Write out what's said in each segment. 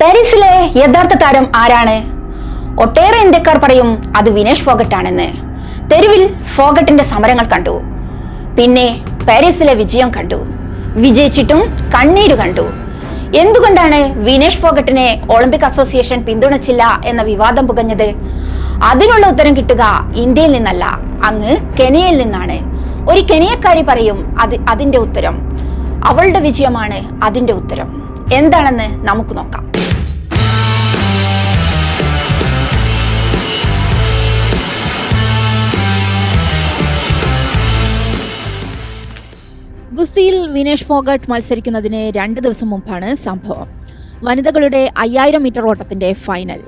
പാരീസിലെ യഥാർത്ഥ താരം ആരാണ്? ഒട്ടേറെ ഇന്ത്യക്കാർ പറയും അത് വിനേഷ് ഫോഗട്ട് ആണെന്ന്. തെരുവിൽ ഫോഗട്ടിന്റെ സമരങ്ങൾ കണ്ടു, പിന്നെ പാരീസിലെ വിജയം കണ്ടു, വിജയിച്ചിട്ടും കണ്ണീര് കണ്ടു. എന്തുകൊണ്ടാണ് വിനേഷ് ഫോഗട്ടിനെ ഒളിമ്പിക് അസോസിയേഷൻ പിന്തുണച്ചില്ല എന്ന വിവാദം പുകഞ്ഞത്? അതിനുള്ള ഉത്തരം കിട്ടുക ഇന്ത്യയിൽ നിന്നല്ല, അങ്ങ് കെനിയയിൽ നിന്നാണ്. ഒരു കെനിയക്കാരി പറയും അതിന്റെ ഉത്തരം, അവളുടെ വിജയമാണ് അതിന്റെ ഉത്തരം. എന്താണെന്ന് നമുക്ക് നോക്കാം. ഗുസ്തിയിൽ വിനേഷ് ഫോഗട്ട് മത്സരിക്കുന്നതിന് 2 ദിവസം മുമ്പാണ് സംഭവം. വനിതകളുടെ 5000 മീറ്റർ ഓട്ടത്തിന്റെ ഫൈനൽ.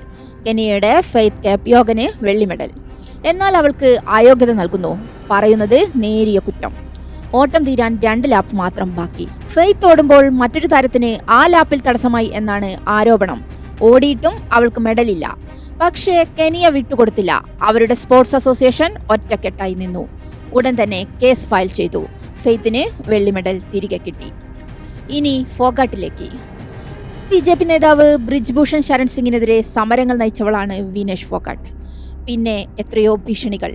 കെനിയയുടെ ഫെയ്ത്ത് കെപ്യോഗന് വെള്ളി മെഡൽ. എന്നാൽ അവൾക്ക് അയോഗ്യത നൽകുന്നു. പറയുന്നത് നേരിയ കുറ്റം. ഓട്ടം തീരാൻ 2 ലാപ്പ് മാത്രം ബാക്കി. ഫെയ്ത്ത് ഓടുമ്പോൾ മറ്റൊരു താരത്തിന് ആ ലാപ്പിൽ തടസ്സമായി എന്നാണ് ആരോപണം. ഓടിയിട്ടും അവൾക്ക് മെഡലില്ല. പക്ഷേ കെനിയ വിട്ടുകൊടുത്തില്ല. അവരുടെ സ്പോർട്സ് അസോസിയേഷൻ ഒറ്റക്കെട്ടായി നിന്നു. ഉടൻ തന്നെ കേസ് ഫയൽ ചെയ്തു. ഫെയ്ത്തിന് വെള്ളി മെഡൽ തിരികെ കിട്ടി. ഇനി ഫോഗട്ടിലേക്ക്. BJP നേതാവ് ബ്രിജ്ഭൂഷൺ ശരൺ സിംഗിനെതിരെ സമരങ്ങൾ നയിച്ചവളാണ് വിനേഷ് ഫോഗട്ട്. പിന്നെ എത്രയോ ഭീഷണികൾ.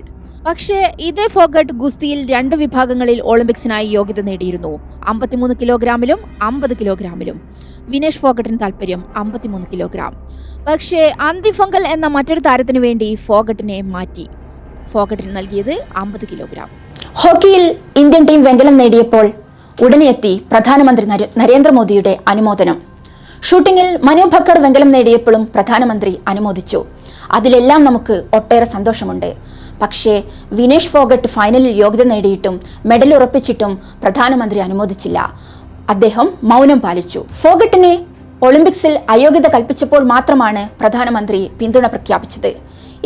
പക്ഷേ ഇതേ ഫോഗട്ട് ഗുസ്തിയിൽ 2 വിഭാഗങ്ങളിൽ ഒളിമ്പിക്സിനായി യോഗ്യത നേടിയിരുന്നു. 53 കിലോഗ്രാമിലും 50 കിലോഗ്രാമിലും. വിനേഷ് ഫോഗട്ടിന് താല്പര്യം 53 കിലോഗ്രാം. പക്ഷേ അന്തിഫംഗൽ എന്ന മറ്റൊരു താരത്തിനു വേണ്ടി ഫോഗട്ടിനെ മാറ്റി. ഫോഗട്ടിന് നൽകിയത് 50 കിലോഗ്രാം. ഹോക്കിയിൽ ഇന്ത്യൻ ടീം വെങ്കലം നേടിയപ്പോൾ ഉടനെ എത്തി പ്രധാനമന്ത്രി നരേന്ദ്രമോദിയുടെ അനുമോദനം. ഷൂട്ടിങ്ങിൽ മനു ഭക്കർ വെങ്കലം നേടിയപ്പോഴും പ്രധാനമന്ത്രി അനുമോദിച്ചു. അതിലെല്ലാം നമുക്ക് ഒട്ടേറെ സന്തോഷമുണ്ട്. പക്ഷേ വിനേഷ് ഫോഗട്ട് ഫൈനലിൽ യോഗ്യത നേടിയിട്ടും മെഡൽ ഉറപ്പിച്ചിട്ടും പ്രധാനമന്ത്രി അനുമോദിച്ചില്ല. അദ്ദേഹം മൗനം പാലിച്ചു. ഫോഗട്ടിനെ ഒളിമ്പിക്സിൽ അയോഗ്യത കൽപ്പിച്ചപ്പോൾ മാത്രമാണ് പ്രധാനമന്ത്രി പിന്തുണ പ്രഖ്യാപിച്ചത്.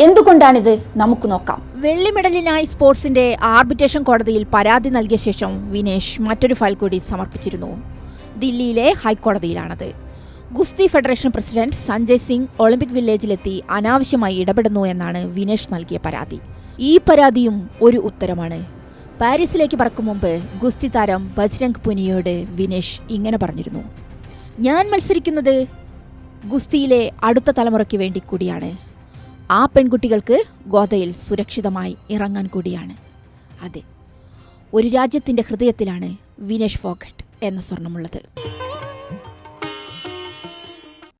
എന്തുകൊണ്ടാണിത്? നമുക്ക് നോക്കാം. വെള്ളി മെഡലിനായി സ്പോർട്സിന്റെ ആർബിട്രേഷൻ കോടതിയിൽ പരാതി നൽകിയ ശേഷം വിനേഷ് മറ്റൊരു ഫയൽ കൂടി സമർപ്പിച്ചിരുന്നു. ദില്ലിയിലെ ഹൈക്കോടതിയിലാണത്. ഗുസ്തി federation president Sanjay Singh Olympic വില്ലേജിലെത്തി അനാവശ്യമായി ഇടപെടുന്നു എന്നാണ് വിനേഷ് നൽകിയ പരാതി. ഈ പരാതിയും ഒരു ഉത്തരമാണ്. പാരീസിലേക്ക് പറക്കും മുമ്പ് ഗുസ്തി താരം ബജ്രംഗ് പുനിയയോട് വിനേഷ് ഇങ്ങനെ പറഞ്ഞിരുന്നു: ഞാൻ മത്സരിക്കുന്നത് ഗുസ്തിയിലെ അടുത്ത തലമുറയ്ക്ക് വേണ്ടി കൂടിയാണ്. ആ പെൺകുട്ടികൾക്ക് ഗോദയിൽ സുരക്ഷിതമായി ഇറങ്ങാൻ കൂടിയാണ്. അതെ, ഒരു രാജ്യത്തിന്റെ ഹൃദയത്തിലാണ് വിനേഷ് ഫോഗട്ട് എന്ന സ്വർണമുള്ളത്.